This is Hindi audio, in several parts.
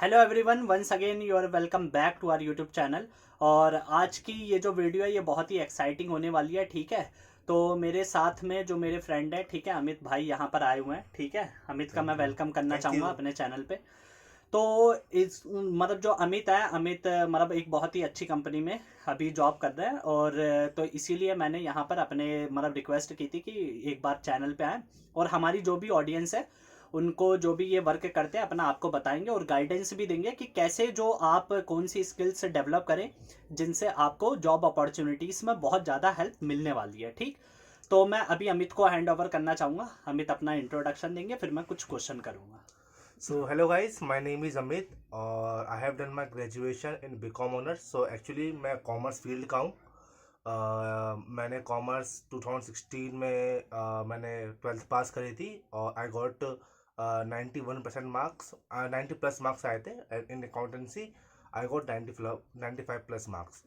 Hello everyone, once again you are welcome back to our YouTube channel. और आज की ये जो वीडियो है ये बहुत ही एक्साइटिंग होने वाली है। ठीक है, तो मेरे साथ में जो मेरे फ्रेंड है, ठीक है, अमित भाई यहाँ पर आए हुए हैं। ठीक है, अमित का मैं थैंक यू। वेलकम करना थैंक चाहूँगा यू। अपने चैनल पे। तो इस मतलब जो अमित है, अमित मतलब एक बहुत ही अच्छी कंपनी में अभी जॉब कर रहा है। और तो इसीलिए मैंने यहाँ पर अपने मतलब रिक्वेस्ट की थी कि एक बार चैनल पे आए और हमारी जो भी ऑडियंस है उनको जो भी ये वर्क करते हैं अपना आपको बताएंगे और गाइडेंस भी देंगे कि कैसे जो आप कौन सी स्किल्स डेवलप करें जिनसे आपको जॉब अपॉर्चुनिटीज़ में बहुत ज़्यादा हेल्प मिलने वाली है। ठीक, तो मैं अभी अमित को हैंड ओवर करना चाहूँगा। अमित अपना इंट्रोडक्शन देंगे, फिर मैं कुछ क्वेश्चन करूँगा। So hello guys, my name is Amit और I have done my graduation in BCom honors. So actually मैं कॉमर्स फील्ड का हूँ। मैंने कॉमर्स 2016 में मैंने 12th पास करी थी और I got 91% marks, 90 plus marks आए थे in accountancy. I got 95 plus marks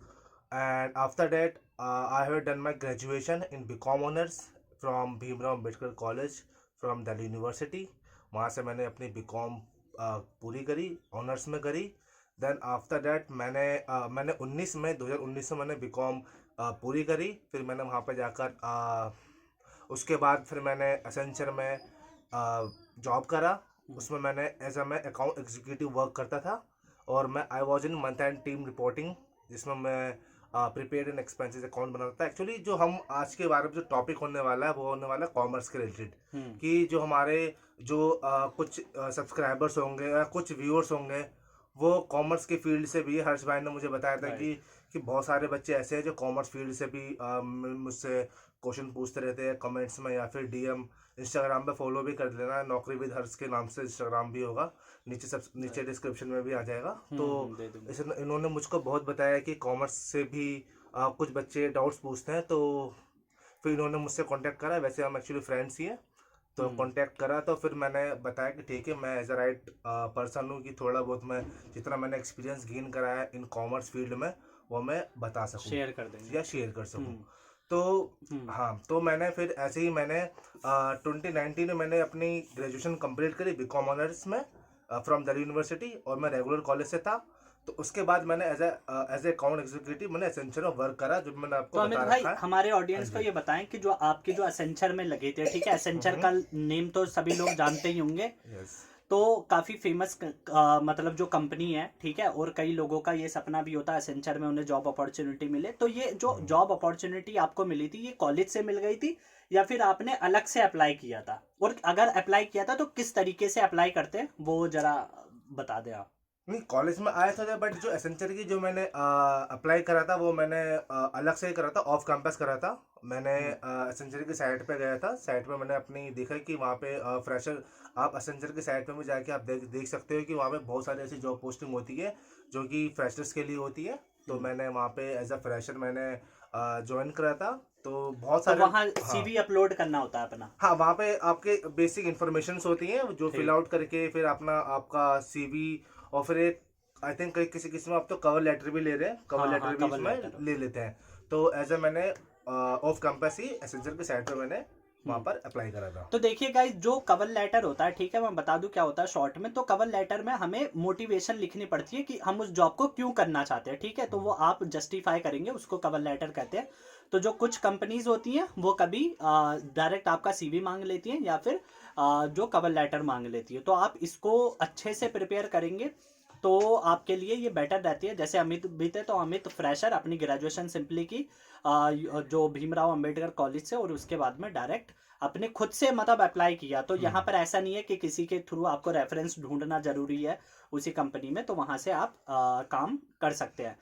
and after that I have done my graduation in BCom honors from Bhimrao Ambedkar college from Delhi University। वहाँ से मैंने अपनी बीकॉम पूरी करी, ऑनर्स में करी। देन आफ्टर दैट मैंने 2019 में मैंने बीकॉम पूरी करी। फिर मैंने वहाँ पे जाकर उसके बाद फिर मैंने एसेंचर में जॉब करा। उसमें मैंने एज अ मैं अकाउंट एग्जीक्यूटिव वर्क करता था और मैं I was in month and team reporting, जिसमें मैं प्रीपेड एंड एक्सपेंसेस अकाउंट बनाता था। एक्चुअली जो हम आज के बारे में जो टॉपिक होने वाला है वो होने वाला है कॉमर्स के रिलेटेड। कि जो हमारे जो कुछ सब्सक्राइबर्स होंगे या कुछ व्यूअर्स होंगे वो कॉमर्स के फील्ड से भी। हर्ष भाई ने मुझे बताया था राइट। कि बहुत सारे बच्चे ऐसे हैं जो कॉमर्स फील्ड से भी मुझसे क्वेश्चन पूछते रहते हैं कमेंट्स में या फिर डीएम। इंस्टाग्राम पे फॉलो भी कर लेना, नौकरी विद हर्ष के नाम से इंस्टाग्राम भी होगा, नीचे राइट। डिस्क्रिप्शन में भी आ जाएगा। तो दे दूंगा। इन्होंने मुझको बहुत बताया कि कॉमर्स से भी कुछ बच्चे डाउट्स पूछते हैं। तो फिर इन्होंने मुझसे कांटेक्ट करा, वैसे हम एक्चुअली फ्रेंड्स ही हैं। तो कांटेक्ट करा तो फिर मैंने बताया कि ठीक है, मैं एज अ राइट पर्सन हूँ कि थोड़ा बहुत मैं जितना मैंने एक्सपीरियंस गेन करा है इन कॉमर्स फील्ड में वो मैं बता सकूँ शेयर कर देंगे। या शेयर कर सकूँ। हम्म। तो हम्म। हाँ, तो मैंने फिर ऐसे ही मैंने 2019 में मैंने अपनी ग्रेजुएशन कंप्लीट करी बीकॉम ऑनर्स में फ्रॉम दिल्ली यूनिवर्सिटी और मैं रेगुलर कॉलेज से था। तो उसके बाद मैंने एज ए अकाउंट एग्जीक्यूटिव मैंने एसेंचर में वर्क करा, जो मैंने आपको तो अमित बता भाई रखा है। हमारे हाँ ऑडियंस को जी। ये बताएं कि जो आपके जो एसेंचर में लगे थे, ठीक है, एसेंचर का नेम तो सभी लोग जानते ही होंगे। यस। तो काफ़ी फेमस मतलब जो कंपनी है, ठीक है, और कई लोगों का ये सपना भी होता है एसेंचर में उन्हें जॉब अपॉर्चुनिटी मिले। तो ये जो जॉब अपॉर्चुनिटी आपको मिली थी ये कॉलेज से मिल गई थी या फिर आपने अलग से अप्लाई किया था? और अगर अप्लाई किया था तो किस तरीके से अप्लाई करते हैं वो जरा बता दें आप। नहीं, कॉलेज में आया था बट जो एसेंचर की जो मैंने अप्लाई करा था वो मैंने अलग से ही करा था, ऑफ कैंपस करा था। मैंने हम्म। एसेंचर की साइट पे गया था। साइट पे मैंने अपनी देखा कि वहाँ पे फ्रेशर, आप एसेंचर की साइट पे भी जाके आप देख सकते हो कि वहाँ पे बहुत सारी ऐसी जॉब पोस्टिंग होती है जो कि फ्रेशर्स के लिए होती है। तो हम्म। मैंने वहाँ पे एज अ फ्रेशर मैंने ज्वाइन करा था। तो बहुत तो सारे। वहाँ हाँ। सीवी अपलोड करना होता है अपना? हाँ, वहाँ पे आपके बेसिक इन्फॉर्मेशंस होती हैं जो फिल ठीक। आउट करके फिर अपना आपका सीवी और फिर एक आई थिंक किसी किसी में आप तो कवर लेटर भी ले रहे हैं, कवर हाँ हाँ, लेटर भी कवर इसमें लेटर होता ले लेते हैं। तो एज ए मैंने ऑफ कैंपस ही एसेंचर के साइड पे मैंने है। वहाँ पर अप्लाई करा था। तो देखिए गाइस, जो कवर लेटर होता है, ठीक है, मैं बता दूं क्या होता है शॉर्ट में। तो कवर लेटर में हमें मोटिवेशन लिखनी पड़ती है कि हम उस जॉब को क्यों करना चाहते हैं, ठीक है, तो वो आप जस्टिफाई करेंगे, उसको कवर लेटर कहते हैं। तो जो कुछ कंपनीज होती हैं वो कभी डायरेक्ट आपका सीवी मांग लेती हैं या फिर जो कवर लेटर मांग लेती है। तो आप इसको अच्छे से प्रिपेयर करेंगे तो आपके लिए ये बेटर रहती है। जैसे अमित भी थे, तो अमित फ्रेशर अपनी ग्रेजुएशन सिंपली की जो भीमराव अंबेडकर कॉलेज से, और उसके बाद में डायरेक्ट अपने खुद से मतलब अप्लाई किया। तो यहाँ पर ऐसा नहीं है कि किसी के थ्रू आपको रेफरेंस ढूंढना जरूरी है उसी कंपनी में, तो वहां से आप काम कर सकते हैं।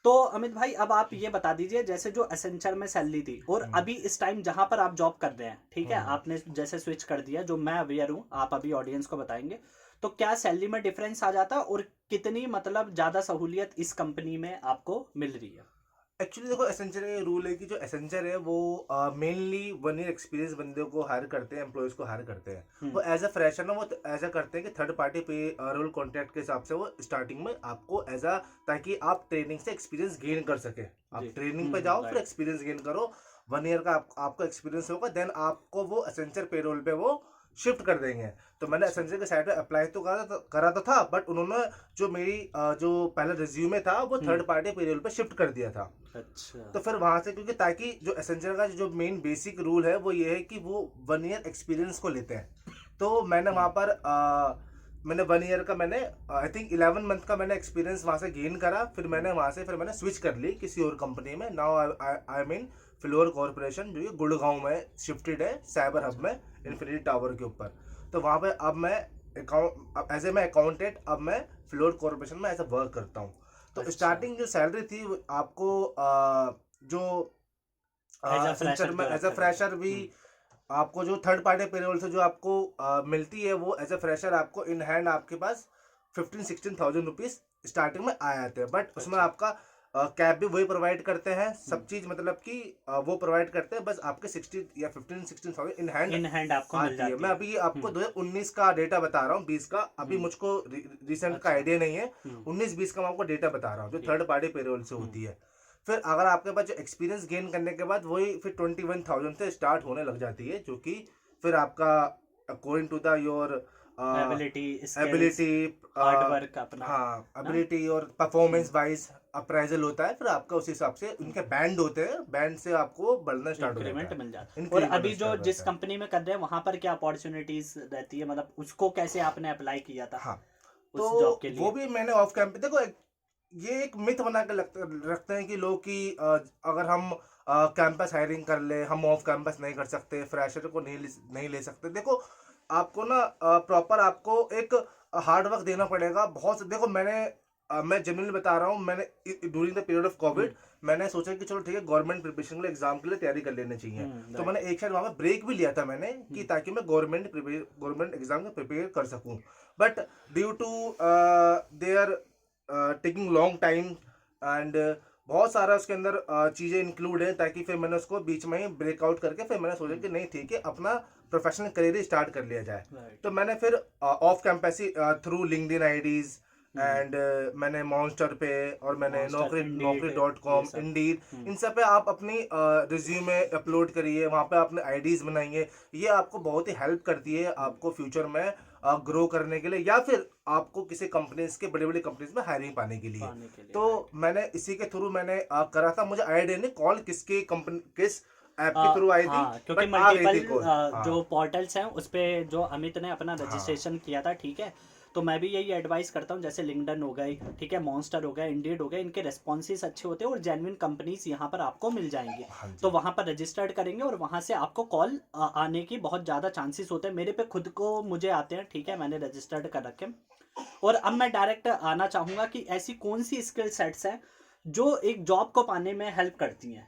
तो अमित भाई अब आप ये बता दीजिए, जैसे जो एसेंचर में सैलरी थी और अभी इस टाइम जहां पर आप जॉब कर रहे हैं, ठीक है, आपने जैसे स्विच कर दिया, जो मैं अवेयर हूँ, आप अभी ऑडियंस को बताएंगे, तो क्या सैलरी में डिफरेंस आ जाता है और कितनी मतलब ज्यादा सहूलियत इस कंपनी में आपको मिल रही है? एक्चुअली देखो, एसेंचर का ये रूल है कि जो एसेंचर है वो मेनली 1 ईयर एक्सपीरियंस बंदे को हायर करते हैं, एम्प्लॉयज़ को हायर करते हैं। हम्म। वो एज अ फ्रेशर ना वो एज अ करते हैं कि थर्ड पार्टी पे रोल कॉन्ट्रैक्ट के हिसाब से वो स्टार्टिंग में आपको एज अ, ताकि आप ट्रेनिंग से एक्सपीरियंस गेन कर सके। जी। आप ट्रेनिंग पे जाओ फिर राइट। एक्सपीरियंस गेन करो। 1 ईयर का आपका एक्सपीरियंस होगा, देन आपको वो एसेंचर पेरोल पे वो शिफ्ट कर देंगे। तो मैंने एसेंशियल के साइट पे अप्लाई तो करा तो था, बट उन्होंने जो मेरी जो पहला रिज्यूमे था वो थर्ड पार्टी पेरोल पे शिफ्ट कर दिया था। अच्छा। तो फिर वहां से, क्योंकि ताकि जो एसेंशियल का जो मेन बेसिक रूल है वो ये है कि वो 1 ईयर एक्सपीरियंस को लेते हैं। तो मैंने वहां पर मैंने 1 ईयर का, मैंने आई थिंक 11 मंथ का मैंने एक्सपीरियंस वहां से गेन करा। फिर मैंने वहां से फिर मैंने स्विच कर ली किसी और कंपनी में। Now I mean floor corporation, जो कि गुड़गांव में शिफ्टेड है, साइबर हब में, इन्फिनिटी टावर के ऊपर। तो वहाँ पे अब मैं एज ए मैं अकाउंटेंट, अब मैं फ्लोर कॉर्पोरेशन में ऐसा वर्क करता हूँ। तो अच्छा। स्टार्टिंग जो सैलरी थी वो आपको जो एज अ एसेंचर में एज अ फ्रेशर भी आपको जो थर्ड पार्टी पेरोल से जो आपको मिलती है, वो एज अ फ्रेशर आपको इन हैंड आपके पास 15-16 थाउजेंड रुपीज स्टार्टिंग में आ जाते हैं। बट उसमें अच्छा। आपका कैब भी वही प्रोवाइड करते हैं, सब चीज मतलब कि वो प्रोवाइड करते हैं। बस आपके 60 या 15-16 thousand in hand in hand आपको मिल आती है। जाती मैं है। अभी आपको 2019 का डेटा बता रहा हूँ, 20 का अभी मुझको रिसेंट का अच्छा। आइडिया नहीं है। 19-20 का मैं आपको डेटा बता रहा हूँ जो थर्ड पार्टी पेरोल से होती है। फिर अगर आपके पास जो एक्सपीरियंस गेन करने के बाद वही फिर 21,000 से स्टार्ट होने लग जाती है, जो कि फिर आपका according to the your ability, skills, ability, hard work अपना। हाँ ना? एबिलिटी और परफॉर्मेंस वाइज अप्राइजल होता है। फिर आपका उस हिसाब से उनके बैंड होते हैं, बैंड से आपको बढ़ना स्टार्ट हो जाता इंक्रीमेंट है, मिल जाता है। और इंक्रीमेंट अभी जो स्टार्ट हो जिस जाता है। कंपनी में कर रहे हैं वहां पर क्या अपॉर्चुनिटीज रहती है, मतलब उसको कैसे आपने अप्लाई किया था हाँ, उस तो जॉब के वो लिए? भी मैंने ऑफ कैंपस, देखो ये एक मिथ बना के रखते हैं कि लोग कि अगर हम कैंपस हायरिंग कर ले, हम ऑफ कैंपस नहीं कर सकते, फ्रेशर को नहीं ले सकते। देखो आपको ना प्रॉपर आपको एक हार्ड वर्क देना पड़ेगा बहुत। देखो मैं जनरली बता रहा हूँ, मैंने during the period of Covid मैंने सोचा कि चलो ठीक है, गवर्नमेंट प्रिपरेशन के लिए एग्जाम के लिए तैयारी कर लेनी चाहिए। तो मैंने एक शायद वहाँ पे ब्रेक भी लिया था मैंने, कि ताकि मैं गवर्नमेंट एग्जाम को प्रिपेयर कर सकूँ। But due to their taking long time and बहुत सारा उसके अंदर चीज़ें इंक्लूड है, ताकि फिर मैंने उसको बीच में ही ब्रेकआउट करके फिर मैंने सोचा कि नहीं ठीक है, अपना प्रोफेशनल करियर ही स्टार्ट कर लिया जाए। तो मैंने फिर ऑफ कैंपस ही थ्रू लिंक्डइन आईडीज एंड मैंने मॉन्स्टर पे और मैंने नौकरी.com, इंडीड, इन सब पे आप अपनी रिज्यूमे अपलोड करिए, वहाँ पे आपने आईडीज बनाइए। ये आपको बहुत ही हेल्प करती है आपको फ्यूचर में ग्रो करने के लिए, या फिर आपको किसी कंपनीज के बड़ी बड़ी कंपनीज में हायरिंग पाने के लिए। तो मैंने इसी के थ्रू मैंने करा था। मुझे आइडिया नहीं कॉल किसके कंपनी किस ऐप के थ्रू आई थी, हाँ, क्योंकि बट आ गई थी मल्टीपल कॉल। जो पोर्टल्स हैं उस पे जो अमित ने अपना रजिस्ट्रेशन किया था, ठीक है। तो मैं भी यही एडवाइस करता हूँ, जैसे लिंक्डइन हो गई, ठीक है, मॉन्स्टर हो गया, इंडीड हो गया, इनके रेस्पॉन्सेस अच्छे होते हैं और जेन्युइन कंपनीज यहाँ पर आपको मिल जाएंगी। तो वहाँ पर रजिस्टर्ड करेंगे और वहाँ से आपको कॉल आने की बहुत ज़्यादा चांसेस होते हैं। मेरे पे खुद को मुझे आते हैं, ठीक है, मैंने रजिस्टर्ड कर रखे। और अब मैं डायरेक्ट आना चाहूँगा कि ऐसी कौन सी स्किल सेट्स हैं जो एक जॉब को पाने में हेल्प करती हैं।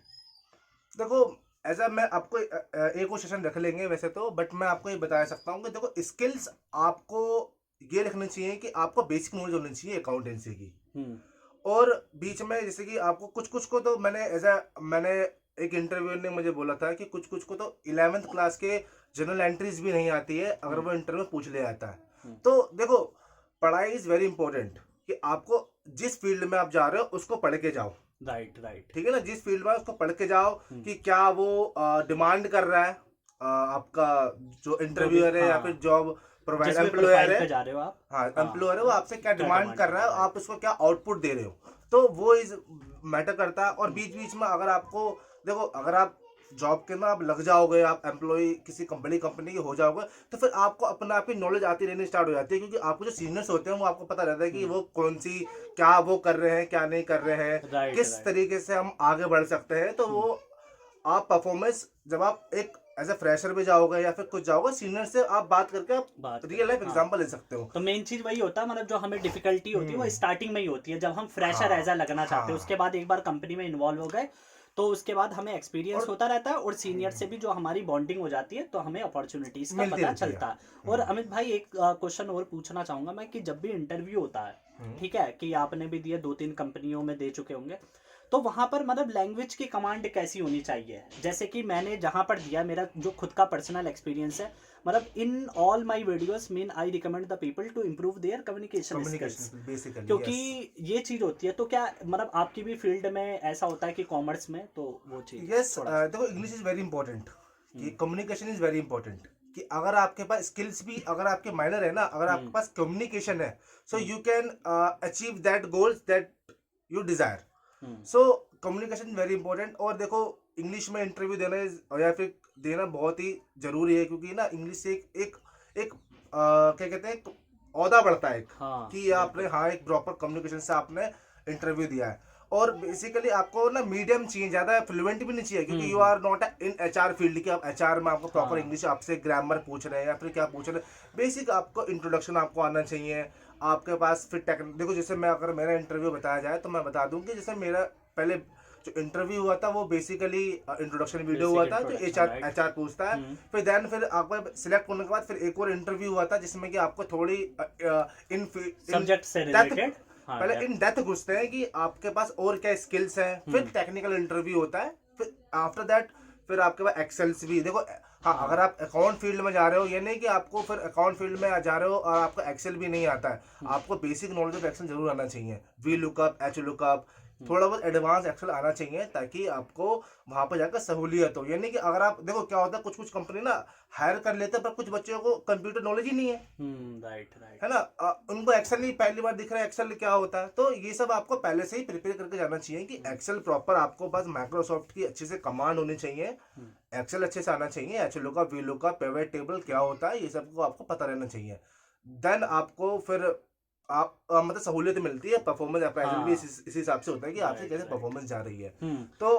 देखो ऐसा मैं आपको एक और सेशन रख लेंगे वैसे तो, बट मैं आपको ये बता सकता हूँ कि देखो स्किल्स आपको ये रखनी चाहिए कि आपको बेसिक नॉलेज होनी चाहिए अकाउंटेंसी की। और बीच में जैसे कि आपको कुछ कुछ को तो मैंने एक इंटरव्यू ने मुझे बोला था कि कुछ कुछ को तो 11th क्लास के जनरल एंट्रीज भी नहीं आती है, अगर वो इंटरव्यू में पूछ ले जाता है। तो देखो पढ़ाई इज वेरी इंपॉर्टेंट, कि आपको जिस फील्ड में आप जा रहे हो उसको पढ़ के जाओ। राइट। ठीक है ना, जिस फील्ड में उसको पढ़ के जाओ कि क्या वो डिमांड कर रहा है आपका जो इंटरव्यूअर है, या फिर जॉब प्रोवाइडर एम्प्लॉयर है, जा रहे हो आप, हाँ एम्प्लॉयर है, वो आपसे क्या डिमांड कर रहा है, आप उसको क्या आउटपुट दे रहे हो, तो वो इज मैटर करता है। और बीच बीच में अगर आपको देखो, अगर आप जॉब के में आप लग जाओगे, आप एम्प्लॉय किसी बड़ी कंपनी के हो जाओगे, तो फिर आपको अपने आप ही नॉलेज आती रहनी स्टार्ट हो जाती है, क्योंकि आपको जो सीनियर्स होते हैं वो आपको पता रहता है कि वो कौन सी क्या वो कर रहे हैं, क्या नहीं कर रहे हैं, किस तरीके से हम आगे बढ़ सकते हैं। तो वो आप परफॉर्मेंस जब आप एक एज ए फ्रेशर भी जाओगे या फिर कुछ जाओगे, सीनियर से आप बात करके आप रियल लाइफ एग्जांपल ले सकते हो। तो मेन चीज वही होता है, मतलब जो हमें डिफिकल्टी होती है वो स्टार्टिंग में ही होती है, जब हम फ्रेशर एज लगना चाहते हैं। उसके बाद एक बार कंपनी में इन्वॉल्व हो गए तो उसके बाद हमें एक्सपीरियंस होता रहता है और सीनियर से भी जो हमारी बॉन्डिंग हो जाती है, तो हमें अपॉर्चुनिटीज का पता चलता है। और अमित भाई एक क्वेश्चन और पूछना चाहूंगा मैं, कि जब भी इंटरव्यू होता है, ठीक है, कि आपने भी दिए 2-3 कंपनियों में दे चुके होंगे, तो वहां पर मतलब लैंग्वेज की कमांड कैसी होनी चाहिए? जैसे कि मैंने जहां पर दिया, मेरा जो खुद का पर्सनल एक्सपीरियंस है, मतलब in all my videos mean I recommend the people to improve their communication skills, क्योंकि ये चीज होती है। तो क्या मतलब आपकी भी फील्ड में ऐसा होता है कि कॉमर्स में, तो वो चीज? यस, देखो इंग्लिश इज वेरी इंपॉर्टेंट, कि कम्युनिकेशन इज वेरी इंपॉर्टेंट, कि अगर आपके पास स्किल्स भी अगर आपके माइनर है ना, अगर आपके पास कम्युनिकेशन है, so you can achieve that goals that you desire. So communication very important. और देखो इंग्लिश में इंटरव्यू देना या फिर देना बहुत ही जरूरी है, क्योंकि ना इंग्लिश से एक क्या कहते हैं, ओहदा बढ़ता है हाँ, कि आपने हाँ एक प्रॉपर कम्युनिकेशन से आपने इंटरव्यू दिया है। और बेसिकली आपको ना मीडियम चाहिए, ज्यादा फ्लुएंट भी नहीं चाहिए, क्योंकि you are not in HR field की आप एचआर में आपको प्रॉपर इंग्लिश आपसे ग्रामर पूछ रहे हैं या फिर क्या पूछ रहे हैं। बेसिक आपको इंट्रोडक्शन आपको आना चाहिए आपके पास। फिर देखो जैसे मैं अगर मेरा इंटरव्यू बताया जाए तो मैं बता दूं कि जैसे मेरा पहले जो इंटरव्यू हुआ था वो बेसिकली इंट्रोडक्शन वीडियो हुआ था, जो एचआर पूछता है। फिर आपको सिलेक्ट होने के बाद फिर एक और इंटरव्यू हुआ था जिसमें कि आपको थोड़ी इन सब्जेक्ट से रिलेटेड पहले इन डेप्थ घुसते हैं कि आपके पास और क्या स्किल्स हैं, फिर टेक्निकल इंटरव्यू होता है, फिर आफ्टर दैट फिर आपके पास एक्सेल्स भी। देखो हाँ, अगर आप अकाउंट फील्ड में जा रहे हो, ये नहीं कि आपको फिर अकाउंट फील्ड में जा रहे हो और आपको एक्सेल भी नहीं आता है, आपको बेसिक नॉलेज ऑफ एक्सेल जरूर आना चाहिए। वी लुकअप, एच लुकअप, थोड़ा बहुत एडवांस एक्सेल आना चाहिए ताकि आपको वहां पर जाकर सहूलियत हो। यानी कि अगर आप देखो क्या होता है, कुछ कंपनी ना हायर कर लेते हैं पर कुछ बच्चों को कंप्यूटर नॉलेज ही नहीं है। राइट है ना, उनको एक्सेल ही पहली बार दिख रहा है एक्सेल क्या होता है। तो ये सब आपको पहले से ही प्रिपेयर करके जाना चाहिए कि एक्सेल प्रॉपर आपको बस माइक्रोसॉफ्ट की अच्छे से कमांड होनी चाहिए, एक्सेल अच्छे से आना चाहिए, H lookup, V lookup, pivot table क्या होता है ये सब को आपको पता रहना चाहिए। देन आपको फिर आप मतलब सहूलियत मिलती है। परफॉर्मेंस अप्राइजल भी इसी हिसाब से होता है कि आपसे कैसे परफॉर्मेंस जा रही है। तो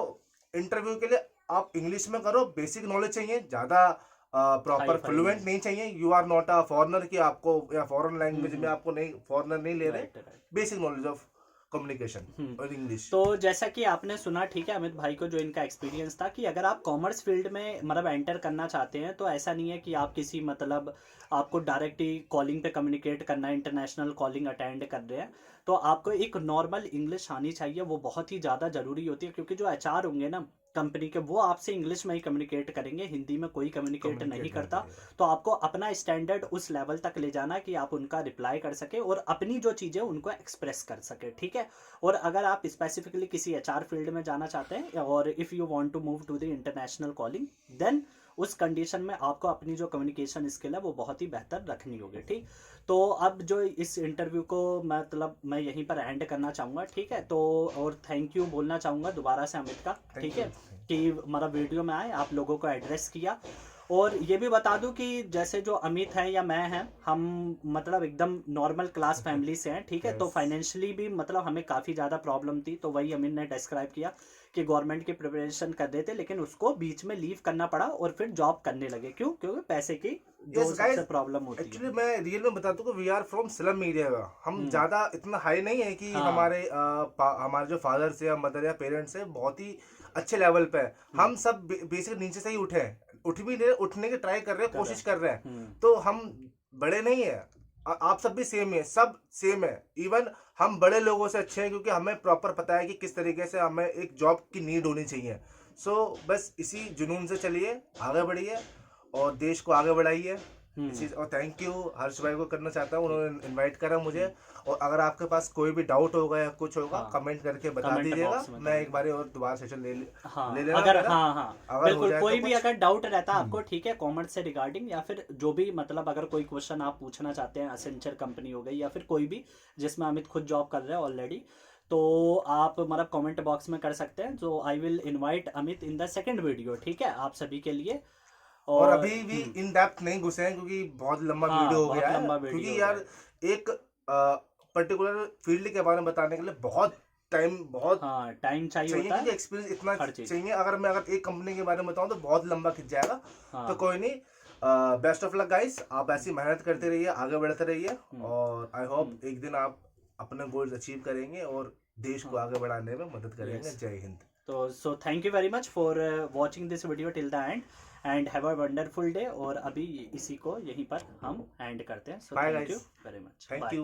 इंटरव्यू के लिए आप इंग्लिश में करो, बेसिक नॉलेज चाहिए, ज्यादा प्रॉपर फ्लुएंट नहीं चाहिए। You are not a foreigner कि आपको या फॉरेन लैंग्वेज में आपको नहीं, फॉरेनर नहीं ले रहे। बेसिक नॉलेज ऑफ कम्युनिकेशन और इंग्लिश। तो जैसा कि आपने सुना, ठीक है, अमित भाई को जो इनका एक्सपीरियंस था कि अगर आप कॉमर्स फील्ड में मतलब एंटर करना चाहते हैं तो ऐसा नहीं है कि आप किसी मतलब आपको डायरेक्ट ही कॉलिंग पे कम्युनिकेट करना है, इंटरनेशनल कॉलिंग अटेंड कर रहे हैं, तो आपको एक नॉर्मल इंग्लिश आनी चाहिए। वो बहुत ही ज़्यादा ज़रूरी होती है, क्योंकि जो एचआर होंगे ना कंपनी के, वो आपसे इंग्लिश में ही कम्युनिकेट करेंगे, हिंदी में कोई कम्युनिकेट नहीं करता। तो आपको अपना स्टैंडर्ड उस लेवल तक ले जाना कि आप उनका रिप्लाई कर सके और अपनी जो चीज़ें उनको एक्सप्रेस कर सके, ठीक है। और अगर आप स्पेसिफिकली किसी एचआर फील्ड में जाना चाहते हैं और if you want to move to the international calling, then उस कंडीशन में आपको अपनी जो कम्युनिकेशन स्किल है वो बहुत ही बेहतर रखनी होगी, ठीक। तो अब जो इस इंटरव्यू को मतलब मैं यहीं पर एंड करना चाहूँगा, ठीक है। तो और थैंक यू बोलना चाहूँगा दोबारा से अमित का, ठीक है, कि मतलब वीडियो में आए, आप लोगों को एड्रेस किया। और ये भी बता दूं कि जैसे जो अमित है या मैं हैं, हम मतलब एकदम नॉर्मल क्लास फैमिली से हैं, ठीक है। तो फाइनेंशियली भी मतलब हमें काफ़ी ज़्यादा प्रॉब्लम थी, तो वही अमित ने डिस्क्राइब किया कि गवर्नमेंट की प्रिपरेशन कर रहे थे लेकिन उसको बीच में लीव करना पड़ा और फिर जॉब करने लगे। क्यों? क्योंकि पैसे की जो सबसे प्रॉब्लम होती है। एक्चुअली मैं रियल में बताता हूँ कि we are from slum area. हम ज्यादा इतना हाई नहीं है कि हमारे जो फादर्स या मदर या पेरेंट्स है बहुत ही अच्छे लेवल पे है। हम सब बेसिक नीचे से ही उठे हैं, उठ भी नहीं, उठने की ट्राई कर रहे हैं, कोशिश कर रहे हैं। तो हम बड़े नहीं है, आप सब भी सेम है, सब सेम है। इवन हम बड़े लोगों से अच्छे हैं क्योंकि हमें प्रॉपर पता है कि किस तरीके से हमें एक जॉब की नीड होनी चाहिए। सो बस इसी जुनून से चलिए, आगे बढ़िए और देश को आगे बढ़ाइए। और थैंक यू हर्ष भाई को करना चाहता हूँ, उन्होंने इनवाइट करा मुझे। और अगर आपके पास कोई भी डाउट होगा या कुछ होगा, कमेंट करके बता दीजिएगा। मैं एक बार और दोबारा सेशन ले लेना अगर बिल्कुल कोई भी अगर डाउट रहता है आपको, ठीक है, कॉमर्स से रिगार्डिंग या फिर जो भी मतलब अगर कोई क्वेश्चन आप पूछना चाहते हैं, एसेंचर कंपनी हो गई या फिर कोई भी जिसमें अमित खुद जॉब कर रहे हैं ऑलरेडी, तो आप मतलब कमेंट बॉक्स में कर सकते हैं। जो I will invite Amit in the second video, ठीक है, आप सभी के लिए। और अभी भी इन डेप्थ नहीं घुसे हैं क्योंकि बहुत लंबा वीडियो हो गया है। क्योंकि यार एक पर्टिकुलर फील्ड के बारे में बताने के लिए बहुत टाइम चाहिए होता है, एक्सपीरियंस इतना चाहिए। अगर एक कंपनी के बारे में बताऊं तो बहुत लंबा खिंच जाएगा। तो कोई नहीं, बेस्ट ऑफ लक गाइस, आप ऐसी मेहनत करते रहिए, आगे बढ़ते रहिए और आई होप एक दिन आप अपने गोल्स अचीव करेंगे और देश को आगे बढ़ाने में मदद करेंगे। जय हिंद। तो so thank you very much for watching this video till the end and have a wonderful day. और अभी इसी को यहीं पर हम एंड करते हैं। So thank you very much, thank you.